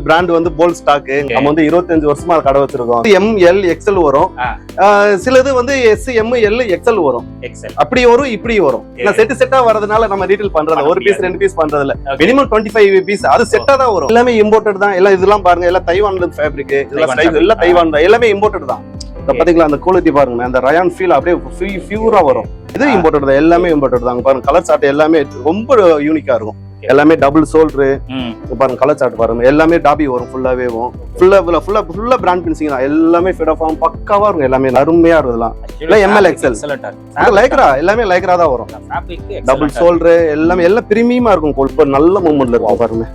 Brand வந்து bolt stock. நம்ம வந்து 25 வருஷமா கடை வச்சிருக்கோம். ML XL வரும். சிலது வந்து S M L XL வரும். அப்படி வரும் இப்படி வரும். செட் செட்டா வரதுனால நம்ம ரீட்டைல் பண்றது ஒரு பீஸ் 2 பீஸ் பண்றது இல்ல. மினிமம் 25 பீஸ் அது செட்டா தான் வரும். எல்லாமே இம்போர்ட்டட் தான். எல்லாம் இதெல்லாம் பாருங்க, எல்லாம் தைவான்ல இருந்து ஃபேப்ரிக். எல்லாம் தைவான் தான். எல்லாமே இம்போர்ட்டட் தான். பாத்தீங்களா அந்த குவாலிட்டி பாருங்க, அந்த ரயான் ஃபீல் அப்படியே பியூரா வரும். இது இம்போர்ட்டட் தான். எல்லாமே இம்போர்ட்டட் தான். பாருங்க கலர் சார்ட் எல்லாமே ரொம்ப யூனிக்கா இருக்கும். எல்லாமே டபுள் ஷோல்டர் பாருங்க, கலர் சார்ட் பாருங்க, எல்லாமே டாபி வரும். ஃபுல்லாவே ஃபுல்லா பிராண்ட் பினிஷிங் தான். எல்லாமே ஃபிட் ஆஃப் பக்காவா இருக்கும். எல்லாமே அருமையா இருக்குதுலாம். ML XL லைக்ரா, எல்லாமே லைக்ரா தான் வரும். டபுள் ஷோல்டர் எல்லாமே எல்லாம் பிரீமியமா இருக்கும். நல்ல மூவ்மெண்ட்ல இருக்கும். பாருங்க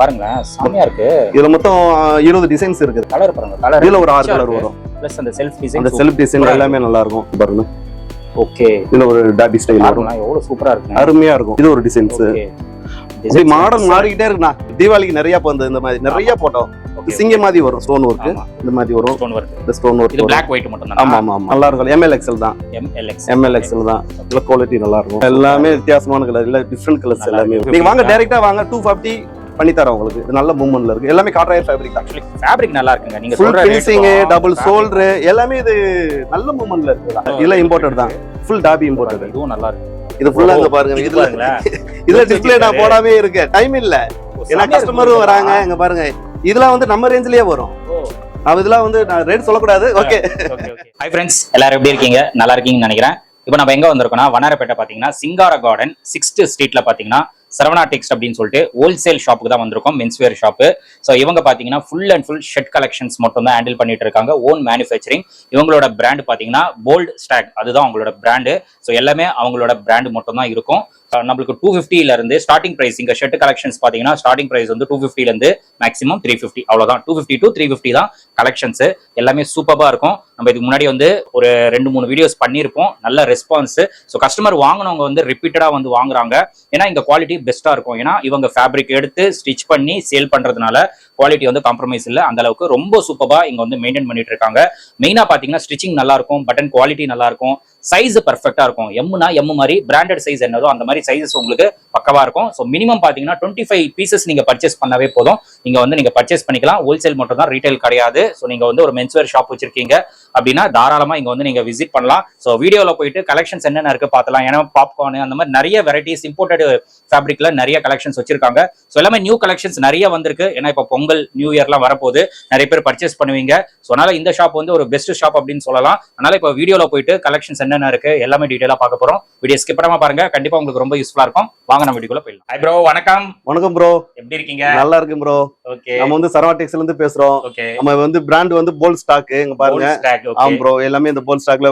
பாருங்களேன், செமையா இருக்கு. இதுல மொத்தம் 20 டிசைன்ஸ் இருக்கு. கலர் பாருங்க, கலர் இதுல ஒரு 6 கலர் வரும். பிளஸ் அந்த செல்ஃப் டிசைன், அந்த செல்ஃப் டிசைன் எல்லாமே நல்லா இருக்கும். பாருங்க ஓகே, இதுல ஒரு டாபி ஸ்டைல் வரும். எவ்வளவு சூப்பரா இருக்கு, அருமையா இருக்கும். இது ஒரு டிசைன்ஸ். இது மாடல் மாறிக்கிட்டே இருக்குண்ணா. தீபாவளிக்கு நிறைய வந்து இந்த மாதிரி நிறைய போட்டோம். சிங்க மாதிரி வரும். ஸ்டோன் ஒர்க் இந்த மாதிரி வரும். இந்த ஸ்டோன் ஒர்க் இது Black white மட்டும் தான். ஆமா ஆமா நல்லா இருக்கும். ML XL தான். ML XL தான். இதுல குவாலிட்டி நல்லா இருக்கும். எல்லாமே வித்தியாசமான கலர், இல்ல டிஃபரண்ட் கலர்ஸ் எல்லாமே. நீங்க வாங்க, டைரக்டா வாங்க. 250 பண்ணி தரேன் உங்களுக்கு. இது நல்ல மூவ்மெண்ட்ல இருக்கு. எல்லாமே காட்டன் ஃபேப்ரிக் தான். ஆக்சுவலி ஃபேப்ரிக் நல்லா இருக்குங்க. நீங்க ஃபுல் ஃபினிஷிங், டபுள் ஷோல்டர் எல்லாமே இது நல்ல மூவ்மெண்ட்ல இருக்கு. இல்ல இம்போர்ட்டட் தான். Full dobby imported. இதுவும் நல்லா இருக்கு. இது ஃபுல்லா இங்க பாருங்க. இதுல டிஸ்ப்ளே நான் போடாமே இருக்கு. டைம் இல்ல. ஏன்னா கஸ்டமரும் வராங்க. இங்க பாருங்க, இதெல்லாம் வந்து நம்ம ரேஞ்சிலேயே வரும். இதெல்லாம் வந்து நான் ரேட் சொல்லக்கூடாது. ஓகே ஹை ஃப்ரெண்ட்ஸ், எல்லாரும் எப்படி இருக்கீங்க? நல்லா இருக்கீங்கன்னு நினைக்கிறேன். இப்போ நம்ம எங்க வந்திருக்கோம்னா, வண்ணாரப்பேட்டை பாத்தீங்கன்னா சிங்கார கார்டன் 6th ஸ்ட்ரீட்ல பாத்தீங்கன்னா சரவணா டெக்ஸ்ட் அப்படின்னு சொல்லிட்டு ஹோல்சேல் ஷாப்புக்கு தான் வந்திருக்கோம். Menswear shop. ஸோ இவங்க பார்த்தீங்கன்னா full and full shirt collections மட்டும் தான் ஹேண்டில் பண்ணிட்டு இருக்காங்க. Own manufacturing. இவங்களோட பிராண்ட் பார்த்தீங்கன்னா போல்ட் ஸ்டாக், அதுதான் அவங்களோட பிராண்டு. ஸோ எல்லாமே அவங்களோட பிராண்டு மட்டும் தான் இருக்கும். நம்மளுக்கு 250 இருந்து ஸ்டார்டிங் பிரைஸ். இங்க ஷர்ட் கலெக்ஷன்ஸ் பார்த்தீங்கன்னா ஸ்டார்டிங் பிரைஸ் வந்து 250 இருந்து மேக்ஸிமம் 350, அவ்வளோதான். 250 to 350 தான் கலெக்ஷன்ஸ். எல்லாமே சூப்பராக இருக்கும். நம்ம இதுக்கு முன்னாடி வந்து ஒரு 2-3 வீடியோஸ் பண்ணியிருப்போம். நல்ல ரெஸ்பான்ஸ். ஸோ கஸ்டமர் வாங்கினவங்க வந்து ரிப்பீட்டடாக வந்து வாங்குறாங்க. ஏன்னா இந்த குவாலிட்டி பெஸ்டா இருக்கும். ஏன்னா இவங்க ஃபேப்ரிக் எடுத்து ஸ்டிச் பண்ணி சேல் பண்றதுனால குவாலிட்டி வந்து காம்ப்ரமைஸ் இல்லை. அந்த அளவுக்கு ரொம்ப சூப்பரா இங்க வந்து மெயின்டைன் பண்ணிட்டு இருக்காங்க. மெயினா பாத்தீங்கன்னா ஸ்டிச்சிங் நல்லா இருக்கும். பட்டன் குவாலிட்டி நல்லா இருக்கும். சைஸ் பெர்ஃபெக்டா இருக்கும். எம்னா எம் மாதிரி பிராண்டட் சைஸ் என்னதோ அந்த மாதிரி சைஸஸ் உங்களுக்கு பக்கவா இருக்கும். ஸோ மினிமம் பாத்தீங்கன்னா 25 பீசஸ் நீங்க பர்ச்சேஸ் பண்ணவே போதும். நீங்க வந்து நீங்க பர்ச்சேஸ் பண்ணிக்கலாம். ஹோல்சேல் மட்டும் தான், ரீட்டைல் கிடையாது. ஸோ நீங்க வந்து ஒரு மென்ஸ்வேர் ஷாப் வச்சிருக்கீங்க அப்படின்னா தாராளமா இங்க வந்து நீங்க விசிட் பண்ணலாம். ஸோ வீடியோல போயிட்டு கலெக்ஷன்ஸ் என்னென்ன இருக்கு பார்த்தலாம். ஏன்னா பாப்கார்ன் அந்த மாதிரி நிறைய வெரைட்டிஸ் இம்போர்ட்டட் ஃபேப்ரிக்ல நிறைய கலெக்ஷன்ஸ் வச்சிருக்காங்க. ஸோ எல்லாமே நியூ கலெக்ஷன்ஸ் நிறைய வந்திருக்கு. ஏன்னா இப்போ பொங்கல் நியூ இயர்லாம் வரப்போது, நிறைய பேர் பர்ச்சேஸ் பண்ணுவீங்க. ஸோ அதனால இந்த ஷாப் வந்து ஒரு பெஸ்ட் ஷாப் அப்படின்னு சொல்லலாம். அதனால இப்போ வீடியோல போயிட்டு கலெக்ஷன்ஸ் என்னென்ன இருக்கு எல்லாமே டீடைலா பார்க்க போறோம். வீடியோ ஸ்கிப் பண்ணாம பாருங்க. கண்டிப்பா உங்களுக்கு ரொம்ப யூஸ்ஃபுல்லா இருக்கும். வாங்க நம்ம வீடியோக்குள்ள போயிடலாம். ஹாய் ப்ரோ, வணக்கம். வணக்கம் ப்ரோ, எப்படி இருக்கீங்க? நல்லா இருக்கு ப்ரோ. ஓகே, நம்ம வந்து சரவணா டெக்ஸ்ல இருந்து பேசுறோம். ஓகே, நம்ம வந்து பிராண்ட் வந்து போல்ட் ஸ்டாக். இங்க பாருங்க. ஆமா ப்ரோ, எல்லாமே இந்த போல்ட் ஸ்டாக்ல.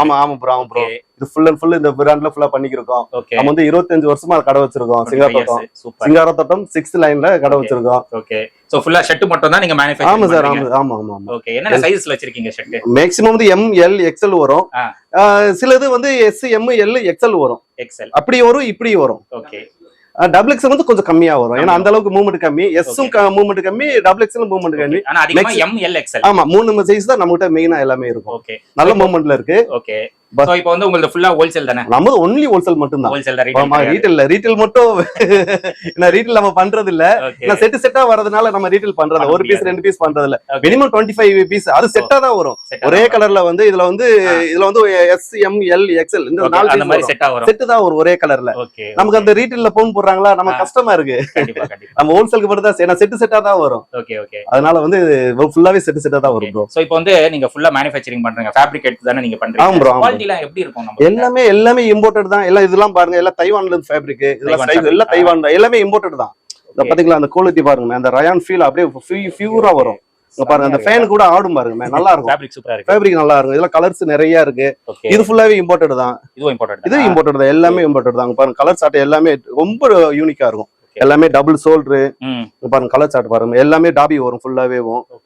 ஆமா ஆமா ப்ரோ, ஆமா ப்ரோ. இது ஃபுல் அண்ட் ஃபுல் இந்த பிராண்ட்ல ஃபுல்லா பண்ணிக்கிறோம். நம்ம வந்து 25 வருஷமா கடை வச்சிருக்கோம். சிங்காரத்தோட்டம் 6th லைன்ல கடை வச்சிருக்கோம். ஓகே, சோ ஃபுல்லா ஷர்ட் மட்டும் தான் நீங்க மேனுஃபேக்சர் ஆமா சார். ஆமா ஆமா ஆமா. ஓகே, என்ன சைஸ்ல வச்சிருக்கீங்க ஷர்ட்? மேக்ஸிமம் வந்து ML XL வரும். சிலது வந்து S M L XL வரும். அப்படி வரும் இப்படி வரும். ஓகே, டபுள் எக்ஸ் வந்து கொஞ்சம் கம்மியா வரும். ஏன்னா அந்த அளவுக்கு மூவ்மெண்ட் கம்மி. எஸ்ஸும் மூவ்மெண்ட் கம்மி, டபுள் எக்ஸ்ல மூவ்மெண்ட் கம்மி. ஆனா அதிகமா ML XL. ஆமா, 3 சைஸ் தான் நம்மகிட்ட மெயினா எல்லாமே இருக்கும். ஓகே, நல்ல மூவ்மெண்ட்ல இருக்கு. ஓகே, சோ இப்போ வந்து உங்களுக்கு ஃபுல்லா ஹோல்சேல் தானே? நம்ம ஒன்லி ஹோல்சேல் மட்டும் தான். ஹோல்சேல் தான். ஆமா, ரீட்டைல் மட்டும். நான் ரீட்டைல் நம்ம பண்றது இல்ல. நான் செட் செட்டா வரதுனால நம்ம ரீட்டைல் பண்றது ஒரு பீஸ் 2 பீஸ் பண்றது இல்ல. மினிமம் 25 பீஸ் அது செட்டா தான் வரும். ஒரே கலர்ல வந்து இதுல வந்து S M L XL இந்த 4 அந்த மாதிரி செட்டா வரும். செட் தான் வரும் ஒரே கலர்ல. நமக்கு அந்த ரீட்டைல்ல போன் போடுறாங்களா, நம்ம கஷ்டமா இருக்கு. கண்டிப்பா கண்டிப்பா. நம்ம ஹோல்சேலுக்கு மட்டும் தான். ஏன்னா செட் செட்டா தான் வரும். ஓகே ஓகே, அதனால வந்து ஃபுல்லாவே செட் செட்டா தான் வரும் ப்ரோ. சோ இப்போ வந்து நீங்க ஃபுல்லா மேனுஃபேக்சரிங் பண்றீங்க, ஃபேப்ரிக் எடுத்து தானே நீங்க பண்றீங்க. ஆமா ப்ரோ. குவாலிட்டி எல்லாம் எப்படி இருக்கும்? எல்லாமே இம்போர்ட்டட் தான். எல்லாம் இதெல்லாம் பாருங்க, எல்லாம் தைவான்ல இருந்து ஃபேப்ரிக். எல்லாம் தைவான் தான். எல்லாமே இம்போர்ட்டட் தான். பாத்தீங்களா அந்த குவாலிட்டி பாருங்க, அந்த ரயான் ஃபீல் அப்படியே பியூரா வரும். பாருங்க, அந்த ஃபேன் கூட ஆடும் பாருங்க, நல்லா இருக்கும். ஃபேப்ரிக் சூப்பரா இருக்கு. ஃபேப்ரிக் நல்லா இருக்கும். இதெல்லாம் கலர்ஸ் நிறைய இருக்கு. இது ஃபுல்லாவே இம்போர்ட்டட் தான். இது இம்போர்ட்டட் தான். எல்லாமே இம்போர்ட்டட் தான். பாருங்க கலர் சார்ட் எல்லாமே ரொம்ப யூனிக்கா இருக்கும். எல்லாமே டபுள் ஷோல்டர். பாருங்க கலர் சார்ட் பாருங்க, எல்லாமே டாபி வரும். ஃபுல்லாவே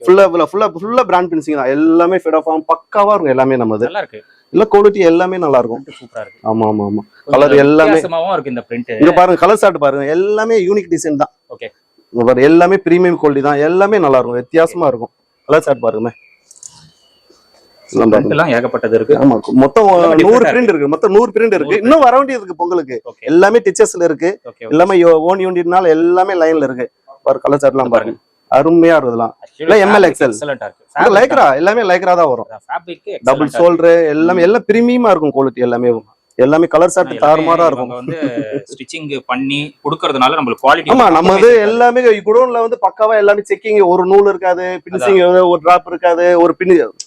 ஃபுல்லா பிராண்ட் பினிஷிங் தான். எல்லாமே ஃபிட் ஆஃப் பக்காவா இருக்கும். எல்லாமே நம்மது நல்லா இருக்கு. இல்ல குவாலிட்டி எல்லாமே நல்லா இருக்கும். சூப்பரா இருக்கு. ஆமா ஆமா ஆமா. கலர் எல்லாமே சமமாவும் இருக்கு. இந்த பிரிண்ட் இங்க பாருங்க, கலர் சார்ட் பாருங்க, எல்லாமே யூனிக் டிசைன் தான். ஓகே, இங்க பாருங்க எல்லாமே பிரீமியம் குவாலிட்டி தான். எல்லாமே நல்லா இருக்கும், வித்தியாசமா இருக்கும். கலர் சார்ட் பாருங்க, எல்லாம் ஏகப்பட்டது இருக்கு. ஆமா, மொத்தம் 100 பிரிண்ட் இருக்கு. மொத்தம் 100 பிரிண்ட் இருக்கு. இன்னும் வர வேண்டியது இருக்கு பொங்கலுக்கு. எல்லாமே டிச்சஸ்ல இருக்கு. எல்லாமே ஓன் யூனிட்னால எல்லாமே லைன்ல இருக்கு. பாரு கலர் சார்ட்லாம் பாருங்க, அருமையா இருக்கும் இதெல்லாம். இல்ல ML XL எக்ஸலென்ட்டா இருக்கு. லைக்ரா எல்லாமே லைக்ரா தான் வரும். ஃபேப்ரிக் டபுள் ஷோல்டர் எல்லாமே எல்லாம் பிரீமியமா இருக்கும் குவாலிட்டி எல்லாமே கலர் சார்ட் தாறுமாறா இருக்கும். வந்து ஸ்டிச்சிங் பண்ணி கொடுக்கறதுனால நம்மளுக்கு குவாலிட்டி. ஆமா நம்ம வந்து எல்லாமே குடோன்ல வந்து பக்காவா எல்லாமே செக்கிங், ஒரு நூல் இருக்காது, பினிஷிங் ஒரு டிராப் இருக்காது,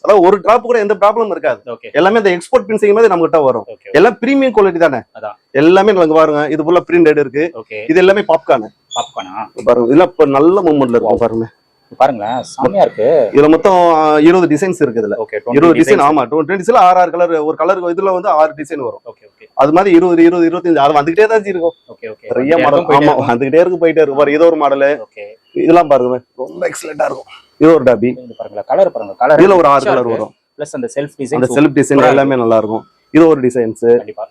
அதாவது ஒரு டிராப் கூட எந்த ப்ராப்ளம் இருக்காது. எல்லாமே இந்த எக்ஸ்போர்ட் பினிஷிங் மாதிரி நம்ம கிட்ட வரும். எல்லாம் பிரீமியம் குவாலிட்டி தானே. எல்லாமே நமக்கு பாருங்க இது ஃபுல்லா பிரிண்டட் இருக்கு. இது எல்லாமே பாப்கார்ன் பாருங்க. இதெல்லாம் இப்ப நல்ல மூவ்மெண்ட்ல இருக்கும் பாருங்க. பாருங்களேன் செமையா இருக்கு. இதுல மொத்தம் 20 டிசைன்ஸ் இருக்கு. இதுல 20 டிசைன். ஆமா 20 டிசைன்ல 6 கலர். ஒரு கலர் இதுல வந்து 6 டிசைன் வரும். அது மாதிரி 20 20 25 அது வந்துகிட்டே தான் இருக்கும். நிறைய மாடல். ஆமா வந்துகிட்டே இருக்கு, போயிட்டே இருக்கு. பாரு இது ஒரு மாடல். இதெல்லாம் பாருங்க ரொம்ப எக்ஸலென்ட்டா இருக்கும். இது ஒரு டாபி பாருங்க. கலர் பாருங்க. கலர் இதுல ஒரு 6 கலர் வரும். பிளஸ் அந்த செல்ஃப் டிசைன், அந்த செல்ஃப் டிசைன் எல்லாமே நல்லா இருக்கும். இது ஒரு டிசைன்ஸ். கண்டிப்பா.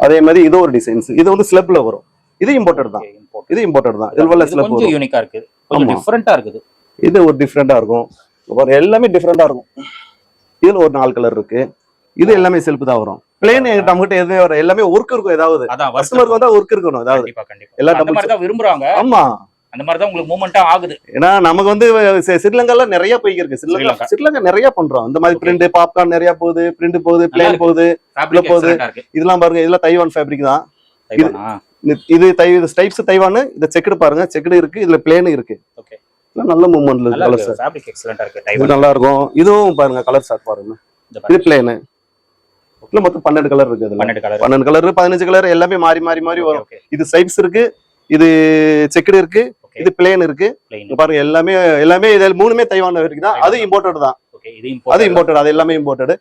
அதே மாதிரி இது ஒரு டிசைன்ஸ். இது வந்து ஸ்லப்ல வரும். இது இம்போர்ட்டட் தான். இது இம்போர்ட்டட் தான். இதுல ஸ்லப் கொஞ்சம் யூனிக்கா இருக்கு, கொஞ்சம் டிஃபரண்டா இருக்குது. இது ஒரு டிஃபரண்டா இருக்கும். எல்லாமே டிஃபரண்டா இருக்கும். இதுல ஒரு 4 கலர் இருக்கு. இது எல்லாமே செல்ஃப் தான் வரும். பிளேன் நம்ம கிட்ட எதுவுமே வர எல்லாமே ஒர்க் இருக்கும். ஏதாவது கஸ்டமருக்கு வந்தா ஒர்க் இருக்கணும். ஏதாவது எல்லா டபுள் தான் விரும்புறாங்க. ஆமா அந்த மாதிரி தான் உங்களுக்கு மூவ்மெண்டா ஆகுது. ஏன்னா நமக்கு வந்து ஸ்ரீலங்கால நிறைய போய் இருக்கு. ஸ்ரீலங்கா நிறைய பண்றோம். இந்த மாதிரி பிரிண்ட் பாப்கார்ன் நிறைய போகுது, பிரிண்ட் போகுது, பிளேன் போகுது, போகுது. இதெல்லாம் பாருங்க, இதெல்லாம் தைவான் ஃபேப்ரிக் தான். இது ஸ்டைப்ஸ் தைவான். இந்த செக்குடு பாருங்க, செக்குடு இருக்கு, இதுல பிளேன் இருக்கு. நல்ல மூவ்மெண்ட்ல இருக்கு. கலர் ஃபேப்ரிக் எக்ஸலென்ட்டா இருக்கு. தைவான் நல்லா இருக்கும். இதுவும் பாருங்க கலர் சார்ட் பாருங்க. இது பிளேன். இதுல மொத்தம் 12 கலர் இருக்கு. 12 கலர் 15 கலர் எல்லாமே மாறி மாறி மாறி வரும். இது ஸ்டைப்ஸ் இருக்கு, இது செக்குடு இருக்கு, இது பிளேன் இருக்கு. பாருங்க எல்லாமே இது மூணுமே தைவான் ஃபேப்ரிக் தான். அது இம்போர்ட்டட் தான். அது இம்போர்ட்டட். அது எல்லாமே இம்போர்ட்டட்.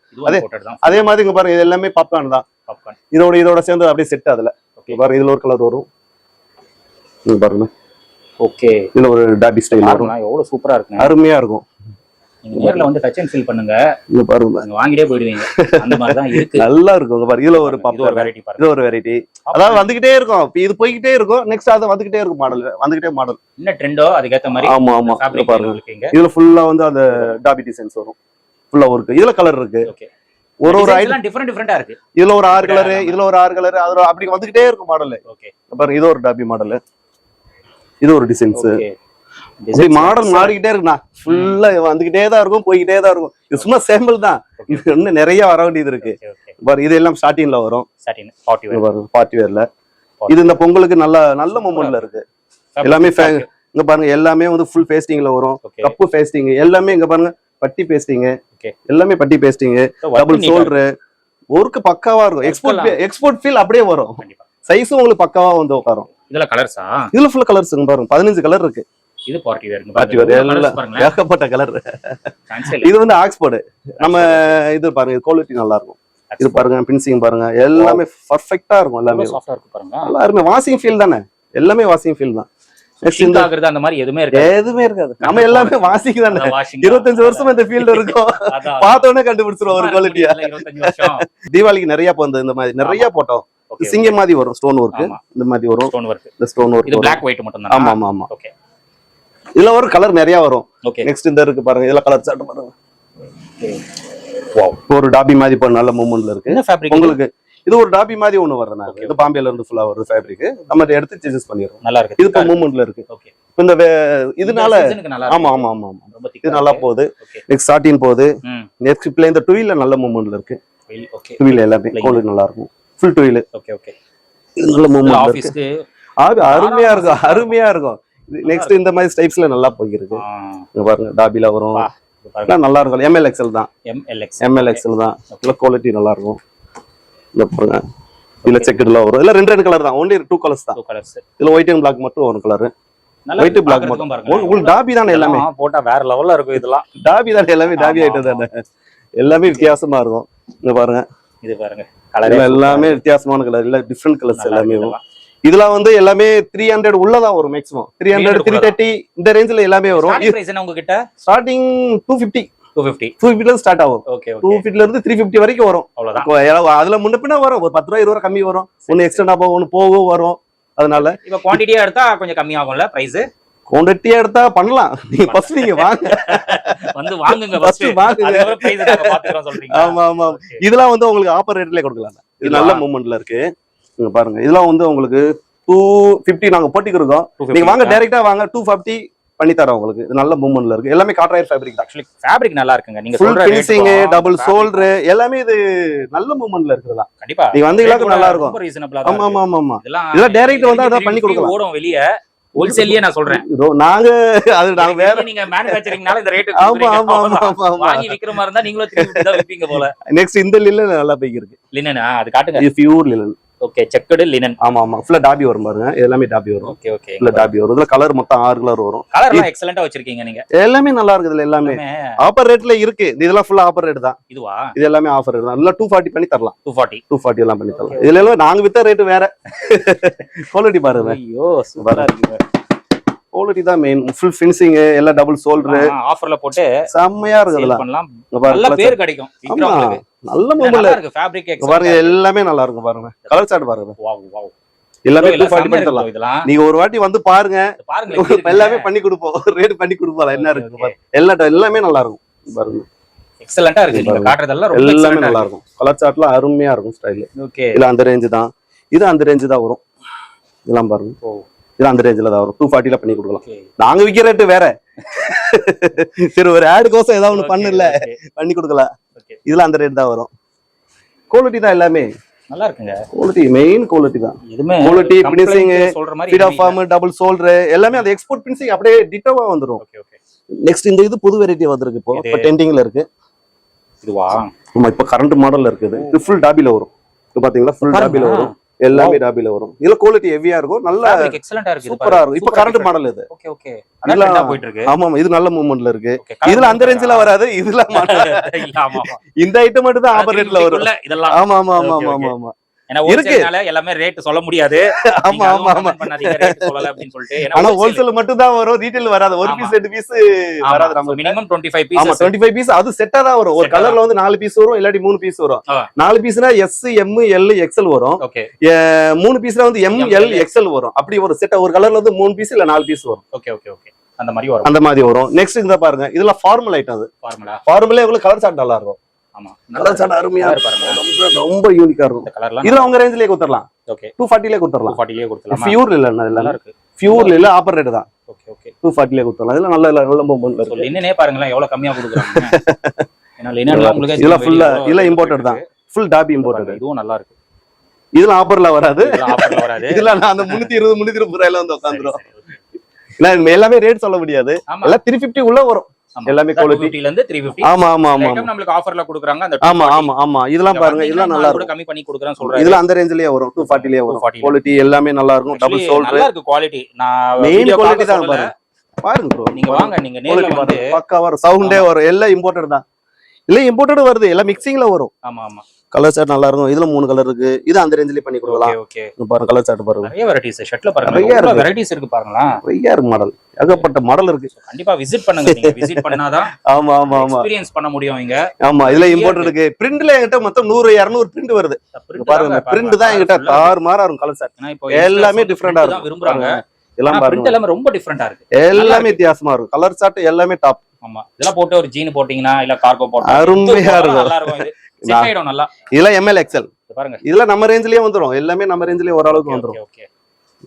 அதே மாதிரி இங்க பாருங்க இது எல்லாமே பாப்கார்ன் தான். இதோட சேர்ந்து அப்படியே செட். அதுல பாருங்க இதுல ஒரு கலர் வரும். பாருங்க ஓகே. இதுல ஒரு டாபி ஸ்டைல் வரும். எவ்வளவு சூப்பரா இருக்கு, அருமையா இருக்கும். நீங்க நேர்ல வந்து டச் அண்ட் ஃபீல் பண்ணுங்க. இங்க பாருங்க, நீங்க வாங்கிட்டே போயிடுவீங்க. அந்த மாதிரி தான் இருக்கு. நல்லா இருக்கும். பாருங்க இதுல ஒரு பாப்கார்ன் வெரைட்டி பாருங்க. இது ஒரு வெரைட்டி. அதாவது வந்துகிட்டே இருக்கும். இது போயிட்டே இருக்கும். நெக்ஸ்ட் அது வந்துகிட்டே இருக்கும். மாடல் வந்துகிட்டே மாடல் என்ன ட்ரெண்டோ அதுக்கு ஏத்த மாதிரி. ஆமா ஆமா பாருங்க. இதுல ஃபுல்லா வந்து அந்த டாபி டிசைன்ஸ் வரும். ஃபுல்லா இருக்கு. இதுல கலர் இருக்கு. ஓகே. ஒரு ஐட்டம் டிஃபரெண்டா இருக்கு. இதுல ஒரு 6 கலர், இதுல ஒரு 6 கலர், அதுல அப்படி வந்துகிட்டே இருக்கும் மாடல். ஓகே பாருங்க இது ஒரு டாபி மாடல். இது ஒரு டிசைன்ஸ். மாடல் மாறிக்கிட்டே இருக்குண்ணா. ஃபுல்லா வந்துகிட்டே தான் இருக்கும், போய்கிட்டே தான் இருக்கும். இது சும்மா சாம்பிள் தான். இது இன்னும் நிறைய வர வேண்டியது இருக்கு. பாரு இது எல்லாம் ஸ்டார்டிங்ல வரும். பார்ட்டி வேர்ல. இது இந்த பொங்கலுக்கு நல்ல மூமெண்ட்ல இருக்கு. எல்லாமே இங்க பாருங்க எல்லாமே வந்து ஃபுல் பேஸ்டிங்ல வரும். கப்பு பேஸ்டிங் எல்லாமே இங்க பாருங்க பட்டி பேஸ்டிங். எல்லாமே பட்டி பேஸ்டிங். டபுள் ஷோல்டர் ஒர்க் பக்காவா இருக்கும். எக்ஸ்போர்ட் ஃபீல் அப்படியே வரும். சைஸும் உங்களுக்கு பக்காவா வந்து உட்காரும். இதுல கலர்ஸா? இதுல ஃபுல் கலர்ஸ் பாருங்க 15 கலர் இருக்கு. இது பார்ட்டி வேர் எல்லாம் ஏகப்பட்ட கலர். இது வந்து ஆக்ஸ்போர்ட். நம்ம இது பாருங்க குவாலிட்டி நல்லா இருக்கும். இது பாருங்க பினிஷிங் பாருங்க எல்லாமே பெர்ஃபெக்ட்டா இருக்கும். எல்லாமே சாஃப்ட்டா இருக்கு பாருங்க. எல்லாருமே வாஷிங் ஃபீல் தானே. எல்லாமே வாஷிங் ஃபீல் தான். நெக்ஸ்ட் ஆகுறது அந்த மாதிரி எதுவுமே இருக்காது. நம்ம எல்லாமே வாஷிங் தானே. 25 வருஷம் இந்த ஃபீல்ட் இருக்கும். பார்த்த உடனே கண்டுபிடிச்சிருவோம் ஒரு குவாலிட்டியா. 25 வருஷம். தீபாவளிக்கு நிறைய போந்தது இந்த மாதிரி நிறைய போட்டோம். சிங்க மாதிரி வரும். ஸ்டோன் ஒர்க் இந்த மாதிரி வரும். Stone work. இந்த ஸ்டோன் ஒர்க் இது Black white மட்டும் தான். ஆமா ஆமா ஆமா. ஓகே. இதுல ஒரு கலர் நிறைய வரும். நெக்ஸ்ட் இந்த இருக்கு பாருங்க. இதெல்லாம் கலர் சார்ட் பாருங்க. ஓகே. வாவ். ஒரு டாபி மாதிரி இப்ப நல்ல மூவ்மெண்ட்ல இருக்கு. என்ன ஃபேப்ரிக் உங்களுக்கு? இது ஒரு டாபி மாதிரி ஒன்னு வருதுனா. இது பாம்பேல இருந்து ஃபுல்லா வருது ஃபேப்ரிக். நம்ம இத எடுத்து சேஞ்சஸ் பண்ணிரோம். நல்லா இருக்கு. இது இப்ப மூவ்மெண்ட்ல இருக்கு. ஓகே. இந்த இதனால ஆமா ஆமா ஆமா ஆமா. இது நல்லா போகுது. நெக்ஸ்ட் 13 போகுது. நெக்ஸ்ட் பிளே இந்த 2 வீல்ல நல்ல மூவ்மெண்ட்ல இருக்கு. ஓகே. 2 வீல்ல எல்லாமே குவாலிட்டி நல்லா இருக்கும். Full 2 wheel. Okay okay. இது நல்ல மூவ்மெண்ட் ஆபீஸ்க்கு அருமையா இருக்கும். அருமையா இருக்கும். நெக்ஸ்ட் இந்த மாதிரி ஸ்டைப்ஸ்ல நல்லா போயிருக்கு. இங்க பாருங்க டாபில வரும். நல்லா இருக்கும். ML XL தான். ML XL தான். நல்ல குவாலிட்டி நல்லா இருக்கும். இந்த பாருங்க இதுல செக்குடுல வரும். இல்ல ரெண்டு கலர் தான். ஒன்லி 2 கலர்ஸ் தான். 2 கலர்ஸ். இதுல ஒயிட் அண்ட் Black மட்டும் ஒரு கலர். ஒயிட் Black மட்டும் பாருங்க. உங்களுக்கு டாபி தானே எல்லாமே. போட்டா வேற லெவல்ல இருக்கும். இதெல்லாம் டாபி தானே. எல்லாமே டாபி ஐட்டம் தானே. எல்லாமே வித்தியாசமா இருக்கும். இங்க பாருங்க இது பாருங்க கலர் எல்லாமே வித்தியாசமான கலர். இல்ல டிஃபரண்ட் கலர்ஸ் எல்லாமே. இதுல வந்து எல்லாமே 300 உள்ளதா வரும். மேக்ஸிமம் 300 330 இந்த ரேஞ்சில எல்லாமே வரும். பிரைஸ் என்ன உங்ககிட்ட? ஸ்டார்டிங் 250 ல ஸ்டார்ட் ஆகும். Okay okay. 250 ல இருந்து 350 வரைக்கும் வரும். அவ்வளவுதான். அதுல முன்ன பின்ன வரும். ஒரு 10 ரூபாய் 20 ரூபாய் கம்மி வரும். ஒன்னு எக்ஸ்டெண்டா போகும், ஒன்னு போகும் வரும். அதனால இப்ப குவாண்டிட்டியா எடுத்தா கொஞ்சம் கம்மி ஆகும்ல பிரைஸ்? குவாண்டிட்டியா எடுத்தா பண்ணலாம். நீங்க ஃபர்ஸ்ட் நீங்க வாங்க. வந்து வாங்குங்க. ஃபர்ஸ்ட் வாங்குங்க. அதுக்கு பிரைஸ் நாங்க பாத்துறோம் சொல்றீங்க. ஆமா ஆமா. இதெல்லாம் வந்து உங்களுக்கு ஆஃபர் ரேட்லயே கொடுக்கலாம். இது நல்ல மூவ்மெண்ட்ல இருக்கு. நீங்க பாருங்க இதெல்லாம் வந்து உங்களுக்கு 250 நாங்க போட்டிக்கு இருக்கோம். நீங்க வாங்க டைரக்டா வாங்க. 240 பண்ணி தரோம் உங்களுக்கு. இது நல்ல மூவ்மெண்ட்ல இருக்கு. எல்லாமே காட்ராயர் ஃபேப்ரிக் தான். ஆக்சுவலி ஃபேப்ரிக் நல்லா இருக்குங்க. நீங்க ஃபுல் சொல்ற ஃபினிஷிங், டபுள் ஷோல்டர் எல்லாமே இது நல்ல மூவ்மெண்ட்ல இருக்குதா. கண்டிப்பா நீங்க வந்தீங்களா நல்லா இருக்கும். ரொம்ப ரீசனபிளா தான். ஆமா ஆமா ஆமா. இதெல்லாம் டைரக்ட் வந்தா அத பண்ணி கொடுக்கலாம். ஓடும் வெளிய ஹோல்சேல்லயே நான் சொல்றேன். நாங்க அது நாங்க வேற நீங்க மேனுஃபேக்சரிங்னால இந்த ரேட் ஆமா ஆமா ஆமா. வாங்கி விக்கிற மாதிரி இருந்தா நீங்களும் 350 தான் விப்பீங்க போல. நெக்ஸ்ட் இந்த லினன் நல்லா போய் இருக்கு. லினனா அது காட்டுங்க. இது pure linen. Okay, checked linen. ஆமா ஆமா. ஃபுல்லா டாபி வரும் பாருங்க. எல்லாமே டாபி வரும். Okay okay. ஃபுல்லா டாபி வரும். இதுல கலர் மொத்தம் 6 கலர் வரும். கலர்லாம் எக்ஸலென்ட்டா வச்சிருக்கீங்க நீங்க. எல்லாமே நல்லா இருக்குது. இதுல எல்லாமே ஆஃபர் ரேட்ல இருக்கு. இதெல்லாம் ஃபுல்லா ஆஃபர் ரேட் தான். இதுவா? இது எல்லாமே ஆஃபர் ரேட் தான். இல்ல 240 பண்ணி தரலாம். 240 எல்லாம் பண்ணி தரலாம். இதுல எல்லாம் நாங்க வித்த ரேட் வேற. குவாலிட்டி பாருங்க. ஐயோ சூப்பரா இருக்கு. குவாலிட்டி தான் மெயின். ஃபுல் ஃபினிஷிங், எல்லாம் டபுள் ஷோல்டர் ஆஃபர்ல போட்டு செம்மையா இருக்கு. இதெல்லாம் பண்ணலாம். நல்ல பேர் கிடைக்கும் விக்ரம்ங்களுக்கு. நல்ல மூவ்மெண்ட்ல இருக்கு. ஃபேப்ரிக் எக்ஸலென்ட் பாருங்க. எல்லாமே நல்லா இருக்கும் பாருங்க. கலர் சார்ட் பாருங்க. Wow wow. எல்லாமே 240 பண்ணி தரலாம். இதெல்லாம் நீங்க ஒரு வாட்டி வந்து பாருங்க. எல்லாமே பண்ணி கொடுப்போம். ரேட் பண்ணி கொடுப்போம். என்ன இருக்கு பாருங்க. எல்லாமே நல்லா இருக்கும் பாருங்க. எக்ஸலென்ட்டா இருக்கு. நீங்க காட்றதெல்லாம் ரொம்ப எல்லாமே நல்லா இருக்கும். கலர் சார்ட்லாம் அருமையா இருக்கும் ஸ்டைல். ஓகே. இல்ல அந்த ரேஞ்ச் தான். இது அந்த ரேஞ்ச் தான் வரும். இதெல்லாம் பாருங்க. இது அந்த ரேஞ்சில தான் வரும். 240 பண்ணி கொடுக்கலாம். நாங்க விக்கிற ரேட் வேற. சரி ஒரு ஆட் கோசம் ஏதாவது ஒண்ணு பண்ணல பண்ணி கொடுக்கலாம். இதுல அந்த ரேட் தான் வரும். குவாலிட்டி தான் எல்லாமே நல்லா இருக்குங்க. குவாலிட்டி மெயின் குவாலிட்டி தான். இதுமே குவாலிட்டி, ஃபினிஷிங், சொல்ற மாதிரி fit of form, double shoulder எல்லாமே அந்த எக்ஸ்போர்ட் ஃபினிஷிங் அப்படியே டிட்டோவா வந்துரும். Okay okay. நெக்ஸ்ட் இந்த இது புது வெரைட்டி வந்திருக்கு. இப்போ ட்ரெண்டிங்ல இருக்கு. இதுவா? ஆமா, இப்போ கரண்ட் மாடல்ல இருக்குது. இது ஃபுல் டாபில வரும். இது பாத்தீங்களா? ஃபுல் டாபில வரும். எல்லாமே டாபில வரும். இதுல குவாலிட்டி ஹெவியா இருக்கும். நல்ல எக்ஸலென்ட்டா இருக்கு. சூப்பரா இருக்கும். இப்போ கரண்ட் மாடல் இது. Okay okay. அதான் போயிட்டு இருக்கு. ஆமா இது நல்ல மூவ்மெண்ட்ல இருக்கு. இதுல அந்த ரேஞ்சில வராது. இதுல ஆமா இந்த ஐட்டம் மட்டும் தான் ஆஃபர் ரேட்ல வரும். இதெல்லாம் ஆமா ஆமா ஆமா ஆமா ஆமா. ஏன்னா ஹோல்சேல்னால எல்லாமே ரேட் சொல்ல முடியாது. ஆமா ஆமா ஆமா. பண்ணாதீங்க ரேட் சொல்லல அப்படினு சொல்லிட்டு. ஆனா ஹோல்சேல் மட்டும் தான் வரும். ரீட்டைல் வராது. ஒரு பீஸ் ரெண்டு பீஸ் வராது. நம்ம மினிமம் 25 பீஸ். ஆமா 25 பீஸ். அது செட்டா தான் வரும். ஒரு கலர்ல வந்து 4 பீஸ் வரும், இல்லாட்டி 3 பீஸ் வரும். 4 பீஸ்னா எஸ், எம், எல், எக்ஸ்எல் வரும். ஓகே. 3 பீஸ்னா வந்து எம், எல், எக்ஸ்எல் வரும். அப்படி ஒரு செட். ஒரு கலர்ல வந்து 3 பீஸ் இல்ல 4 பீஸ் வரும். Okay okay okay. அந்த மாதிரி வரும். அந்த மாதிரி வரும். நெக்ஸ்ட் இந்த பாருங்க. இதெல்லாம் ஃபார்மல் ஐட்டம். அது ஃபார்மலே உங்களுக்கு கலர் சார்ட் நல்லா இருக்கும். ஆமா. கலர் சார்ட் அருமையா இருக்கும். ரொம்ப யூனிக்கா இருக்கும். இந்த கலர்லாம் இதுல அவங்க ரேஞ்சிலே கொடுத்துறலாம். ஓகே. 240 லே கொடுத்துறலாம். 240 லே கொடுத்துறலாம். பியூர் இல்ல நல்லா இருக்கு. பியூர் இல்ல ஆஃபர் ரேட் தான். Okay okay. 240 லே கொடுத்துறலாம். இதெல்லாம் நல்ல மூவ்மெண்ட்ல இருக்கு. லினனே பாருங்களேன் எவ்வளவு கம்மியா கொடுக்குறாங்க. ஏன்னா லினன்ல உங்களுக்கு இதெல்லாம் ஃபுல்லா இல்ல இம்போர்ட்டட் தான். Full dobby imported. இதுவும் நல்லா இருக்கு. இதுல ஆஃபர்ல வராது. இதுல நான் அந்த 320 330 ரூபாயில வந்து உட்கார்ந்துரும். இல்ல எல்லாமே ரேட் சொல்ல முடியாது. எல்லாம் 350 உள்ள வரும். எல்லாமே குவாலிட்டில இருந்து 350. ஆமா ஆமா ஆமா. நமக்கு ஆஃபர்ல கொடுக்குறாங்க அந்த. ஆமா ஆமா ஆமா. இதெல்லாம் பாருங்க. இதெல்லாம் நல்லா இருக்கும். கம்மி பண்ணி கொடுக்குறேன்னு சொல்றாங்க. இதெல்லாம் அந்த ரேஞ்சிலேயே வரும். 240 லே வரும். குவாலிட்டி எல்லாமே நல்லா இருக்கும். டபுள் ஷோல்டர் நல்லா இருக்கு. குவாலிட்டி நான் மெயின் குவாலிட்டி தான் பாருங்க. பாருங்க ப்ரோ. நீங்க வாங்க. நீங்க நேர்ல வந்து பக்கா வரும். சவுண்டே வரும். எல்லாம் இம்போர்ட்டட் தான். இல்ல இம்போர்ட்டட் வருது. எல்லாம் மிக்சிங்ல வரும். ஆமா ஆமா. கலர் சார்ட் நல்லா இருக்கும். இதுல 3 கலர் இருக்கு. இது அந்த ரேஞ்சிலே பண்ணி கொடுக்கலாம். Okay okay. பாருங்க கலர் சார்ட் பாருங்க. நிறைய வெரைட்டிஸ் ஷர்ட்ல பாருங்க. நிறைய வெரைட்டிஸ் இருக்கு பாருங்களா. நிறைய இருக்கு மாடல். ஏகப்பட்ட மாடல் இருக்கு. கண்டிப்பா விசிட் பண்ணுங்க. நீங்க விசிட் பண்ணாதான் ஆமா ஆமா ஆமா எக்ஸ்பீரியன்ஸ் பண்ண முடியும் இங்க. ஆமா இதுல இம்போர்ட் இருக்கு. பிரிண்ட்ல என்கிட்ட மொத்தம் 100 200 பிரிண்ட் வருது. பாருங்க பிரிண்ட் தான் என்கிட்ட தாறுமாறா இருக்கும். கலர் சார்ட் எல்லாமே டிஃபரண்டா இருக்கும். விரும்புறாங்க. எல்லாம் பாருங்க. பிரிண்ட் எல்லாமே ரொம்ப டிஃபரண்டா இருக்கு. எல்லாமே வித்தியாசமா இருக்கும். கலர் சார்ட் எல்லாமே டாப். ஆமா இதெல்லாம் போட்டு ஒரு ஜீன் போட்டீங்கன்னா இல்ல கார்கோ போட்டா அருமையா இருக்கும். நல்லா இருக்கும். இது செட் ஆயிடும் நல்லா. இதெல்லாம் எம்எல் எக்ஸ்எல் பாருங்க. இதுல நம்ம ரேஞ்சிலேயே வந்துரும். எல்லாமே நம்ம ரேஞ்சிலேயே ஓரளவுக்கு வந்துரும். ஓகே.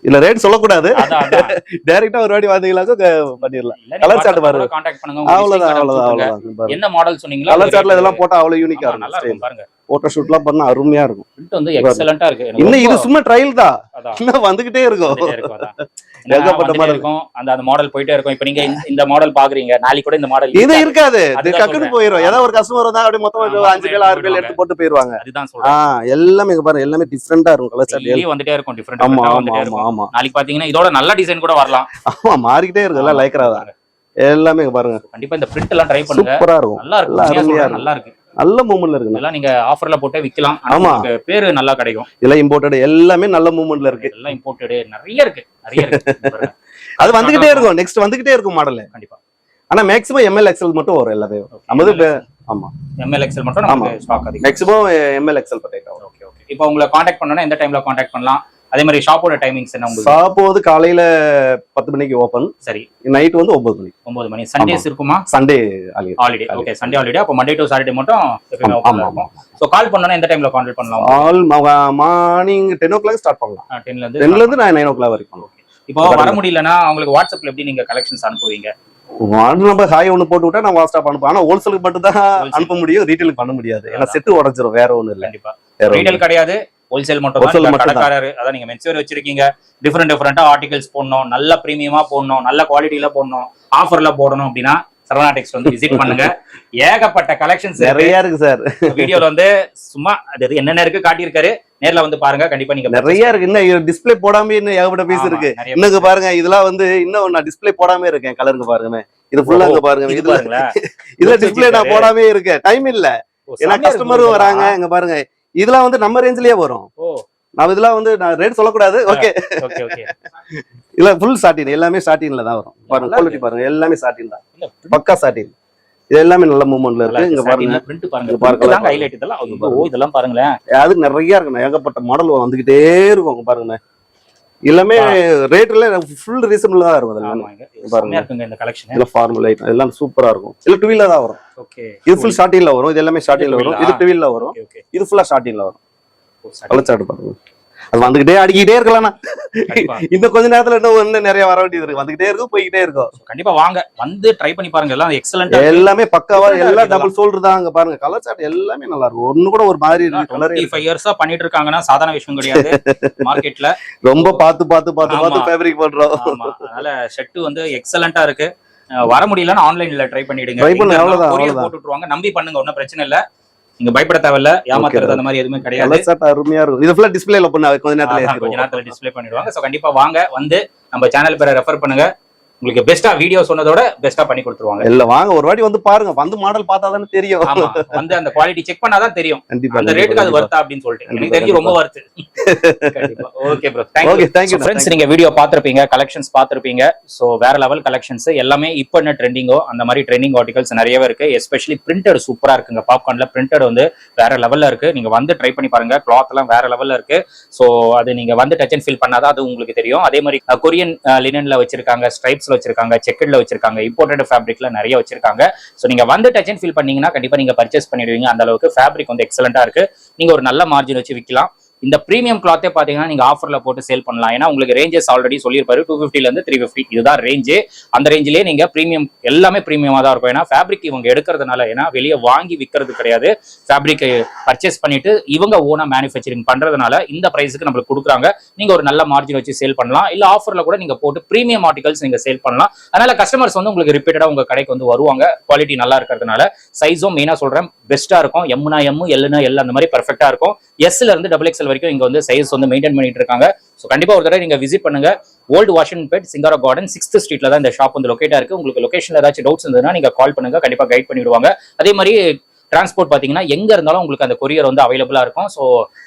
இல்ல ரேட் சொல்லக்கூடாது. அதான் டைரக்டா ஒரு வாட்டி வந்தீங்களாக்க பண்ணிரலாம். கலர் சார்ட் பாருங்க. கான்டாக்ட் பண்ணுங்க. அவ்வளவுதான். என்ன மாடல் சொன்னீங்களா? கலர் சார்ட்ல இதெல்லாம் போட்டா அவ்வளவு யூனிக்கா இருக்கும். நல்லா இருக்கும் பாருங்க. போட்டோ ஷூட்லாம் பண்ணா அருமையா இருக்கும். பிரிண்ட் வந்து எக்ஸலென்ட்டா இருக்கு. இன்னும் இது சும்மா ட்ரையல் தான். இன்னும் வந்துகிட்டே இருக்கும். ஏகப்பட்ட மாடல் இருக்கும். அந்த மாடல் போயிட்டே இருக்கும். இப்போ நீங்க இந்த மாடல் பாக்குறீங்க. நாளைக்கு கூட இந்த மாடல் இது இருக்காது. டக்குனு போயிடும். ஏதாவது ஒரு கஸ்டமர் வந்தா அப்படியே மொத்தமா 5 பேர் 6 பேர் எடுத்து போட்டு போயிடுவாங்க. அதுதான் சொல்றேன். எல்லாமே இங்க பாருங்க. எல்லாமே டிஃபரெண்டா இருக்கும். கலர் சார்ட் டெய்லி வந்துட்டே இருக்கும். டிஃபரெண்டா வந்துட்டே இருக்கும். ஆமா. நாளைக்கு பாத்தீங்கன்னா இதோட நல்ல டிசைன் கூட வரலாம். ஆமா மாறிக்கிட்டே இருக்கு. எல்லாம் லைக்ரா தான். எல்லாமே இங்க பாருங்க. கண்டிப்பா இந்த பிரிண்ட் எல்லாம் ட்ரை பண்ணுங்க. சூப்பரா இருக்கும். நல்லா இருக்கு. நல்லா இருக்கு. நல்ல மூவ்மெண்ட்ல இருக்கு. எல்லாம் நீங்க ஆஃபர்ல போட்டே விக்கலாம். ஆமா பேரு நல்லா கிடைக்கும். எல்லாம் இம்போர்ட்டட் எல்லாமே நல்ல மூவ்மெண்ட்ல இருக்கு. எல்லாம் இம்போர்ட்டட் நிறைய இருக்கு. அது வந்துகிட்டே இருக்கும். நெக்ஸ்ட் வந்துகிட்டே இருக்கும் மாடல். கண்டிப்பா. ஆனா மேக்ஸிமம் எம்எல் எக்ஸ்எல் மட்டும் வரும். எல்லாமே நமது ஆமா எம்எல் எக்ஸ்எல் மட்டும் நமக்கு ஸ்டாக் அதிகம். மேக்ஸிமம் எம்எல் எக்ஸ்எல் பட்டேட்டா. Okay okay. இப்போ உங்களை கான்டாக்ட் பண்ணனும்னா எந்த டைம்ல கான்டாக்ட் பண்ணலாம்? அதே மாதிரி ஷாப்போட டைமிங்ஸ் என்ன உங்களுக்கு? ஷாப் வந்து காலையில 10 மணிக்கு ஓபன். சரி. நைட் வந்து 9 மணி. 9 மணி. சண்டேஸ் இருக்குமா? Sunday holiday. Okay Sunday holiday. அப்ப மண்டே டு சாட்டர்டே மட்டும் எப்பவுமே ஓபன் இருக்கும். சோ கால் பண்ணனும்னா எந்த டைம்ல கான்டாக்ட் பண்ணலாம்? ஆல் மார்னிங் 10 o'clock ஸ்டார்ட் பண்ணலாம். 10ல இருந்து 9 o'clock வரைக்கும். இப்போ வர முடியலன்னா அவங்களுக்கு வாட்ஸ்அப்ல எப்படி நீங்க கலெக்ஷன்ஸ் அனுப்புவீங்க? நம்ம ஹாய் ஒண்ணு போட்டு விட்டா நான் வாட்ஸ்அப் அனுப்புவேன். ஆனா ஹோல்சேலுக்கு மட்டும் தான் அனுப்ப முடியும், ரீட்டைலுக்கு பண்ண முடியாது. ஏன்னா செட்டு உடைஞ்சிரும், வேற ஒண்ணு இல்ல. கண்டிப்பா ரீட்டைல் கிடையாது, ஹோல்சேல் மட்டும் தான். கடைக்காரர் அதான் நீங்க மென்ஸ்வேர் வச்சிருக்கீங்க, டிஃபரெண்டா ஆர்டிகல்ஸ் போடணும், நல்ல பிரீமியமா போடணும், நல்ல குவாலிட்டியில போடணும், ஆஃபர்ல போடணும் அப்படின்னா சரவணா டெக்ஸ் வந்து விசிட் பண்ணுங்க. ஏகப்பட்ட கலெக்ஷன்ஸ் நிறைய இருக்கு சார். வீடியோல வந்து சும்மா அது என்னென்ன இருக்கு காட்டியிருக்காரு, நேர்ல வந்து பாருங்க. கண்டிப்பா நீங்க நிறைய இருக்கு. இன்னும் டிஸ்பிளே போடாம இன்னும் ஏகப்பட்ட பீஸ் இருக்கு. இன்னும் பாருங்க, இதெல்லாம் வந்து இன்னும் நான் டிஸ்பிளே போடாம இருக்கேன். கலருக்கு பாருங்க, இது ஃபுல்லா இங்க பாருங்க. இதுல டிஸ்பிளே நான் போடாம இருக்கேன், டைம் இல்ல. ஏன்னா கஸ்டமரும் வராங்க. இங்க பாருங்க, இதெல்லாம் வந்து நம்ம ரேஞ்சிலேயே வரும். நான் இதெல்லாம் வந்து நான் ரேட் சொல்லக்கூடாது. ஓகே, இல்ல ஃபுல் சாட்டின், எல்லாமே சாட்டின்ல தான் வரும். பாருங்க குவாலிட்டி பாருங்க, எல்லாமே சாட்டின் தான், பக்கா சாட்டின். இது எல்லாமே நல்ல மூவ்மெண்ட்ல இருக்கு. இங்க பாருங்க, பிரிண்ட் பாருங்க, பாருங்க ஹைலைட் இதெல்லாம். ஓ இதெல்லாம் பாருங்களேன், அது நிறைய இருக்கு, ஏகப்பட்ட மாடல் வந்துகிட்டே இருக்கும். பாருங்க எல்லாமே ரேட்ல ஃபுல் ரீசனபிளா தான் இருக்கும். அதெல்லாம் பாருங்க இருக்குங்க இந்த கலெக்ஷன். இல்ல ஃபார்மல் ஐட்டம் எல்லாம் சூப்பரா இருக்கும். இல்ல 2 வீலர் தான் வரும். ஓகே, இது ஃபுல் ஷார்ட்டின்ல வரும். இது எல்லாமே ஷார்ட்டின்ல வரும். இது 2 வீலர்ல வரும். இது ஃபுல்லா ஷார்ட்டின்ல வரும். கலச்சாடு பாருங்க, அது வந்துகிட்டே அடிக்கிட்டே இருக்கலாம். இன்னும் கொஞ்ச நேரத்துல இன்னும் நிறைய வர வேண்டியது இருக்கு. வந்துகிட்டே இருக்கும், போய்கிட்டே இருக்கும். கண்டிப்பா வாங்க, வந்து ட்ரை பண்ணி பாருங்க. எல்லாம் எக்ஸலென்ட், எல்லாமே பக்காவா, எல்லாம் டபுள் ஷோல்டர் தான். அங்க பாருங்க கலச்சாடு எல்லாமே நல்லா இருக்கும். ஒண்ணு கூட ஒரு மாதிரி இருக்கு. 25 இயர்ஸா பண்ணிட்டு இருக்காங்கன்னா சாதாரண விஷயம் கிடையாது. மார்க்கெட்ல ரொம்ப பார்த்து ஃபேப்ரிக் பண்றோம். அதனால செட் வந்து எக்ஸலென்ட்டா இருக்கு. வர முடியலன்னா ஆன்லைன்ல ட்ரை பண்ணிடுங்க. ட்ரை பண்ணு, அவ்வளவுதான். போட்டு விட்டுருவாங்க, நம்பி பண்ணுங்க, ஒன்னும் பிரச்சனை இல்ல. நீங்க பயப்பட தேவையில்ல, ஏமாத்துறது அந்த மாதிரி எதுவுமே கிடையாது. அருமையா இருக்கும். இது ஃபுல்லா டிஸ்ப்ளேல பண்ண கொஞ்ச நேரத்துல டிஸ்ப்ளே பண்ணிடுவாங்க. சோ கண்டிப்பா வாங்க, வந்து நம்ம சேனல் பேரை ரெஃபர் பண்ணுங்க. உங்களுக்கு பெஸ்டா வீடியோ சொன்னதோட பெஸ்டா பண்ணி கொடுத்துருவாங்க. இல்ல வாங்க, ஒரு வாட்டி வந்து பாருங்க, வந்து மாடல் பார்த்தா தானே தெரியும். ஆமா, வந்து அந்த குவாலிட்டி செக் பண்ணாதான் தெரியும் அந்த ரேட்டுக்கு அது வர்த்தா அப்படின்னு சொல்லிட்டு. எனக்கு தெரிஞ்சு ரொம்ப வர்த்து. கண்டிப்பா. Okay bro, thank you friends. நீங்க வீடியோ பாத்திருப்பீங்க, கலெக்ஷன்ஸ் பாத்திருப்பீங்க. சோ வேற லெவல் கலெக்ஷன்ஸ் எல்லாமே இப்போ என்ன ட்ரெண்டிங்கோ அந்த மாதிரி ட்ரெண்டிங் ஆர்டிகல்ஸ் நிறையவே இருக்கு. எஸ்பெஷலி பிரிண்டட் சூப்பரா இருக்குங்க. பாப்கார்ன்ல பிரிண்டட் வந்து வேற லெவல்ல இருக்கு. நீங்க வந்து ட்ரை பண்ணி பாருங்க. கிளாத் எல்லாம் வேற லெவல்ல இருக்கு. சோ அது நீங்க வந்து டச் அண்ட் ஃபீல் பண்ணாதான் அது உங்களுக்கு தெரியும். அதே மாதிரி கொரியன் லினன்ல வச்சிருக்காங்க, ஸ்ட்ரைப்ஸ்ல வச்சிருக்காங்க, செக்கட்ல வச்சிருக்காங்க, இம்போர்ட்டட் ஃபேப்ரிக்ல நிறைய வச்சிருக்காங்க. சோ நீங்க வந்து டச் அண்ட் ஃபீல் பண்ணீங்கன்னா கண்டிப்பா நீங்க பர்ச்சேஸ் பண்ணிடுவீங்க. அந்த அளவுக்கு ஃபேப்ரிக் வந்து எக்ஸலென்ட்டா இருக்கு. நீங்க ஒரு நல்ல மார்ஜின் வச்சு விற்கலாம். இந்த பிரீமியம் கிளாத்தே பாத்தீங்கன்னா நீங்க ஆஃபர்ல போட்டு சேல் பண்ணலாம். ஏன்னா உங்களுக்கு ரேஞ்சஸ் ஆல்ரெடி சொல்லியிருப்பாரு, 250 இருந்து 350 இதுதான் ரேஞ்சு. அந்த ரேஞ்சிலேயே நீங்க பிரீமியம் எல்லாமே பிரீமியமா தான் இருக்கும். ஏன்னா ஃபேப்ரிக் இவங்க எடுக்கிறதுனால, ஏன்னா வெளியே வாங்கி விற்கிறது கிடையாது, ஃபேப்ரிக் பர்ச்சேஸ் பண்ணிட்டு இவங்க ஓனா மேனுஃபேக்சரிங் பண்றதுனால இந்த பிரைஸுக்கு நம்மளுக்கு கொடுக்குறாங்க. நீங்க ஒரு நல்ல மார்ஜின் வச்சு சேல் பண்ணலாம். இல்ல ஆஃபர்ல கூட நீங்க போட்டு பிரீமியம் ஆர்டிகல்ஸ் நீங்க சேல் பண்ணலாம். அதனால கஸ்டமர்ஸ் வந்து உங்களுக்கு ரிப்பீட்டடா உங்க கடைக்கு வந்து வருவாங்க. குவாலிட்டி நல்லா இருக்கிறதுனால சைஸும் மெயினா சொல்றேன் பெஸ்டா இருக்கும். எம்னா எம், எல்னா எல் அந்த மாதிரி பெர்ஃபெக்டா இருக்கும். எஸ்ல இருந்து XXL வரைக்கும் இங்க வந்து சைஸ் வந்து மெயின்டைன் பண்ணிட்டு இருக்காங்க. சோ கண்டிப்பா ஒரு தடவை நீங்க விசிட் பண்ணுங்க. ஓல்டு வாஷிங்பேட் சிங்காரா கார்டன் 6th ஸ்ட்ரீட்ல தான் இந்த ஷாப் வந்து லொகேட்டா இருக்கு. உங்களுக்கு லொகேஷன்ல ஏதாச்சும் டவுட்ஸ் இருந்ததுன்னா நீங்க கால் பண்ணுங்க, கண்டிப்பா கைட் பண்ணிடுவாங்க. அதே மாதிரி டிரான்ஸ்போர்ட் பாத்தீங்கன்னா எங்க இருந்தாலும் உங்களுக்கு அந்த கொரியர் வந்து அவைலபிளா இருக்கும். ஸோ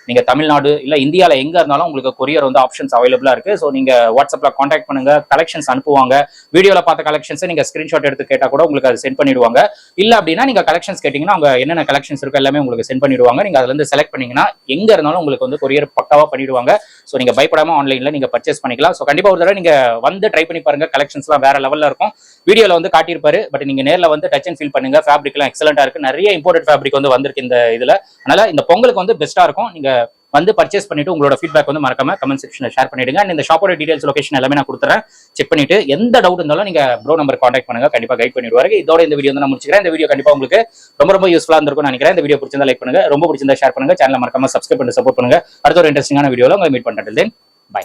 நீங்க தமிழ்நாடு இல்ல இந்தியால எங்க இருந்தாலும் உங்களுக்கு கொரியர் வந்து ஆப்ஷன்ஸ் அவைலபிளா இருக்கு. ஸோ நீங்க வாட்ஸ்அப்ல கான்டாக்ட் பண்ணுங்க, கலெக்ஷன்ஸ் அனுப்புவாங்க. வீடியோல பார்த்த கலெக்ஷன்ஸ் நீங்க ஸ்கிரீன்ஷாட் எடுத்து கேட்டா கூட உங்களுக்கு அது சென்ட் பண்ணிடுவாங்க. இல்ல அப்படின்னா நீங்க கலெக்ஷன்ஸ் கேட்டீங்கன்னா அவங்க என்னென்ன கலெக்ஷன்ஸ் இருக்கோ எல்லாமே உங்களுக்கு சென்ட் பண்ணிடுவாங்க. நீங்க அதுல இருந்து செலக்ட் பண்ணீங்கன்னா எங்க இருந்தாலும் உங்களுக்கு வந்து கொரியர் பக்காவா பண்ணிடுவாங்க. ஸோ நீங்க பயப்படாம ஆன்லைன்ல நீங்க பர்ச்சேஸ் பண்ணிக்கலாம். ஸோ கண்டிப்பா ஒரு தடவை நீங்க வந்து ட்ரை பண்ணி பாருங்க. கலெக்ஷன்ஸ் எல்லாம் வேற லெவல்ல இருக்கும். வீடியோல வந்து காட்டியிருப்பாரு, பட் நீங்க நேர்ல வந்து டச் அண்ட் ஃபீல் பண்ணுங்க. ஃபேப்ரிக் எல்லாம் எக்ஸலென்ட்டா இருக்கு. நிறைய இம்போர்ட்டட் ஃபேப்ரிக் வந்து வந்திருக்கு இந்த இதுல. அதனால இந்த பொங்கலுக்கு வந்து பெஸ்டா இருக்கும். நீங்க வந்து பர்ச்சேஸ் பண்ணிட்டு உங்களோட ஃபீட்பேக் வந்து மறக்காம கமெண்ட் செக்ஷன்ல ஷேர் பண்ணிடுங்க. அண்ட் இந்த ஷாப்போட டீடைல்ஸ், லொகேஷன் எல்லாமே நான் கொடுத்துறேன். செக் பண்ணிட்டு எந்த டவுட் இருந்தாலும் நீங்க ப்ரோ நம்பர் கான்டாக்ட் பண்ணுங்க, கண்டிப்பா கைட் பண்ணிடுவாரு. இதோட இந்த வீடியோ வந்து நான் முடிச்சுக்கிறேன். இந்த வீடியோ கண்டிப்பா உங்களுக்கு ரொம்ப யூஸ்ஃபுல்லா இருந்திருக்கும்னு நினைக்கிறேன். இந்த வீடியோ பிடிச்சிருந்தா லைக் பண்ணுங்க, ரொம்ப பிடிச்சிருந்தா ஷேர் பண்ணுங்க, சேனலை மறக்காம சப்ஸ்கிரைப் பண்ணி சப்போர்ட் பண்ணுங்க. அடுத்த ஒரு இன்ட்ரெஸ்டிங்கான வீடியோல உங்களை மீட் பண்றேன். தென் பை.